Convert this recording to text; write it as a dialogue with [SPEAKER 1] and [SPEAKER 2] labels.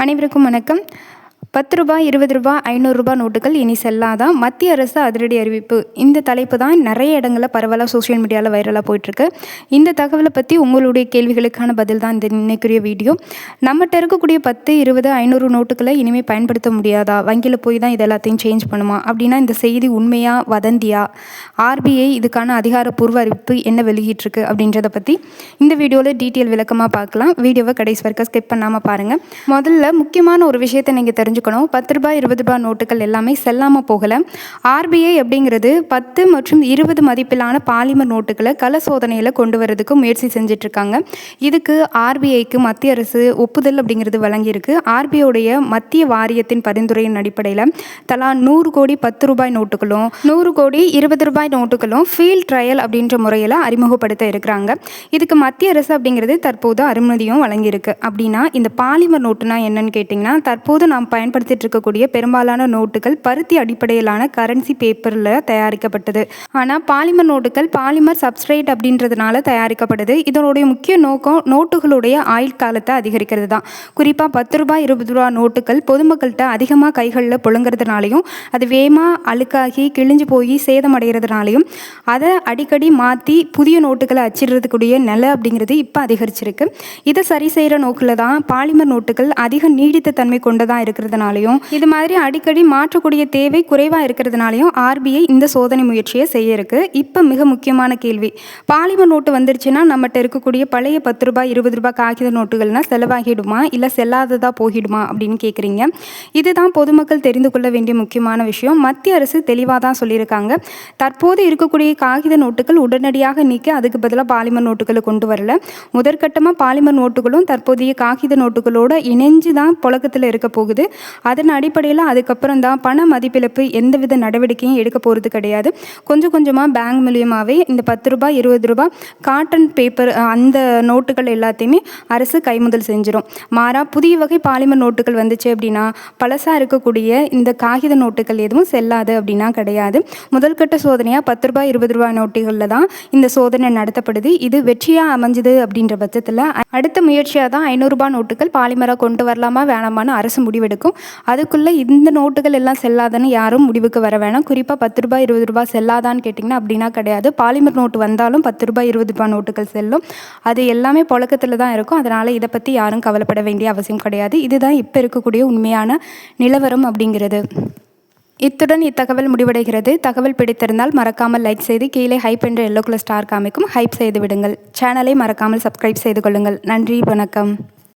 [SPEAKER 1] அனைவருக்கும் வணக்கம். ரூ. 10, ரூ. 20, ரூ. 500 நோட்டுகள் இனி செல்லாதான், மத்திய அரசு அதிரடி அறிவிப்பு. இந்த தலைப்பு தான் நிறைய இடங்களில் பரவலாக சோஷியல் மீடியாவில் வைரலாக போயிட்டுருக்கு. இந்த தகவலை பற்றி உங்களுடைய கேள்விகளுக்கான பதில் தான் இந்த இன்னைக்குரிய வீடியோ. நம்மகிட்ட இருக்கக்கூடிய 10, 20, 500 நோட்டுகளை இனிமேல் பயன்படுத்த முடியாதா? வங்கியில் போய் தான் இது எல்லாத்தையும் சேஞ்ச் பண்ணுமா? அப்படின்னா இந்த செய்தி உண்மையா வதந்தியா? ஆர்பிஐ இதுக்கான அதிகாரப்பூர்வ அறிவிப்பு என்ன வெளியிட்டிருக்கு அப்படின்றத பற்றி இந்த வீடியோவில் டீட்டெயில் விளக்கமாக பார்க்கலாம். வீடியோவை கடைசி வரைக்கும் ஸ்கிப் பண்ணாமல் பாருங்கள். முதல்ல முக்கியமான ஒரு விஷயத்தை நீங்கள் தெரிஞ்சுக்கணும். ரூ. 10, ரூ. 20 நோட்டுகள் எல்லாமே செல்லாமல் போகலை. ஆர்பிஐ அப்படிங்கிறது 10 மற்றும் 20 மதிப்பிலான பாலிமர் நோட்டுகளை கள சோதனையில் கொண்டு வரதுக்கு முயற்சி செஞ்சிட்ருக்காங்க. இதுக்கு ஆர்பிஐக்கு மத்திய அரசு ஒப்புதல் அப்படிங்கிறது வழங்கியிருக்கு. ஆர்பிஐடைய மத்திய வாரியத்தின் பரிந்துரையின் அடிப்படையில் தலா 100 கோடி ரூ. 10 நோட்டுகளும் 100 கோடி ரூ. 20 நோட்டுகளும் ஃபீல்ட் ட்ரையல் அப்படின்ற முறையில் அறிமுகப்படுத்த இருக்கிறாங்க. இதுக்கு மத்திய அரசு அப்படிங்கிறது தற்போது அனுமதியும் வழங்கியிருக்கு. அப்படின்னா இந்த பாலிமர் நோட்டுனா என்னன்னு கேட்டிங்கன்னா, தற்போது நாம் பயன்படுத்திட்டு இருக்கக்கூடிய பெரும்பாலான நோட்டுகள் பருத்தி அடிப்படையிலான கரன்சி பேப்பரில் தயாரிக்கப்பட்டது. ஆனால் பாலிமர் நோட்டுகள் பாலிமர் சப்ஸ்ட்ரேட் அப்படின்றதுனால தயாரிக்கப்படுது. இதனுடைய முக்கிய நோக்கம் நோட்டுகளுடைய ஆயுள் காலத்தை அதிகரிக்கிறது தான். குறிப்பாக ரூ. 10, ரூ. 20 நோட்டுகள் பொதுமக்கள்கிட்ட அதிகமாக கைகளில் புழங்குறதுனாலையும் அது வேகமாக அழுக்காகி கிழிஞ்சு போய் சேதமடைகிறதுனாலையும் அதை அடிக்கடி மாற்றி புதிய நோட்டுகளை அச்சிடுறதுக்குரிய நிலை அப்படிங்கிறது இப்போ அதிகரிச்சிருக்கு. இதை சரி செய்கிற நோக்கில் தான் பாலிமர் நோட்டுகள் அதிக நீடித்த தன்மை கொண்டதாக இருக்கிறதுனாலையும் இது மாதிரி அடிக்கடி மாற்றக்கூடிய தேவை குறைவாக இருக்கிறதுனாலையும் ஆர்பிஐ இந்த சோதனை முயற்சியை செய்ய இருக்கு. இப்போ மிக முக்கியமான கேள்வி, பாலிமர் நோட்டு வந்துருச்சுன்னா நம்மகிட்ட இருக்கக்கூடிய பழைய ரூ. 10, ரூ. 20 காகித நோட்டுகள்னால் செலவாகிடுமா இல்லை செல்லாததாக போகிடுமா அப்படின்னு கேட்குறீங்க. இதுதான் பொதுமக்கள் தெரிந்து கொள்ள வேண்டிய முக்கியமான விஷயம். மத்திய அரசு தெளிவாக தான் சொல்லியிருக்காங்க. தற்போது இருக்கக்கூடிய காகித நோட்டுகள் உடனடியாக நீக்கி அதுக்கு பதிலாக பாலிமர் நோட்டுகளை கொண்டு வரல. முதற்கட்டமாக பாலிமர் நோட்டுகளும் தற்போதைய காகித நோட்டுகளோடு இணைஞ்சு தான் புழக்கத்தில் இருக்க போகுது. அதன் அடிப்படையில் அதுக்கப்புறம் தான் பண மதிப்பிழப்பு எந்தவித நடவடிக்கையும் எடுக்க போகிறது கிடையாது. கொஞ்சம் கொஞ்சமாக பேங்க் மூலியமாகவே இந்த ரூ. 10, ரூ. 20 காட்டன் பேப்பர் அந்த நோட்டுகள் எல்லாத்தையுமே அரசு கைமுதல் செஞ்சிடும். மாறா புதிய வகை பாலிமர் நோட்டுகள் வந்துச்சு அப்படின்னா பழசாக இருக்கக்கூடிய இந்த காகித நோட்டுகள் எதுவும் செல்லாது அப்படின்னா கிடையாது. முதல்கட்ட சோதனையாக ரூ. 10, ரூ. 20 நோட்டுகளில் தான் இந்த சோதனை நடத்தப்படுது. இது வெற்றியாக அமைஞ்சுது அப்படின்ற பட்சத்தில் அடுத்த முயற்சியாக தான் ரூ. 500 நோட்டுகள் பாலிமராக கொண்டு வரலாமா வேணாமான்னு அரசு முடிவெடுக்கும். அதுக்குள்ளே இந்த நோட்டுகள் எல்லாம் செல்லாதான்னு யாரும் முடிவுக்கு வர வேணாம். குறிப்பாக ரூ. 10, ரூ. 20 செல்லாதான்னு கேட்டிங்கன்னா அப்படின்னா கிடையாது. பாலிமர் நோட்டு வந்தாலும் ரூ. 10, 20 நோட்டுகள் செல்லும். அது எல்லாமே புழக்கத்தில் தான் இருக்கும். அதனால் இதை பற்றி யாரும் கவலைப்பட வேண்டிய அவசியம் கிடையாது. இதுதான் இப்போ இருக்கக்கூடிய உண்மையான நிலவரம் அப்படிங்கிறது. இத்துடன் இத்தகவல் முடிவடைகிறது. தகவல் பிடித்திருந்தால் மறக்காமல் லைக் செய்து கீழே ஹைப் என்ற எல்லோ கலர் ஸ்டார் காமிக்கும் ஹைப் செய்து விடுங்கள். சேனலை மறக்காமல் சப்ஸ்கிரைப் செய்து கொள்ளுங்கள். நன்றி, வணக்கம்.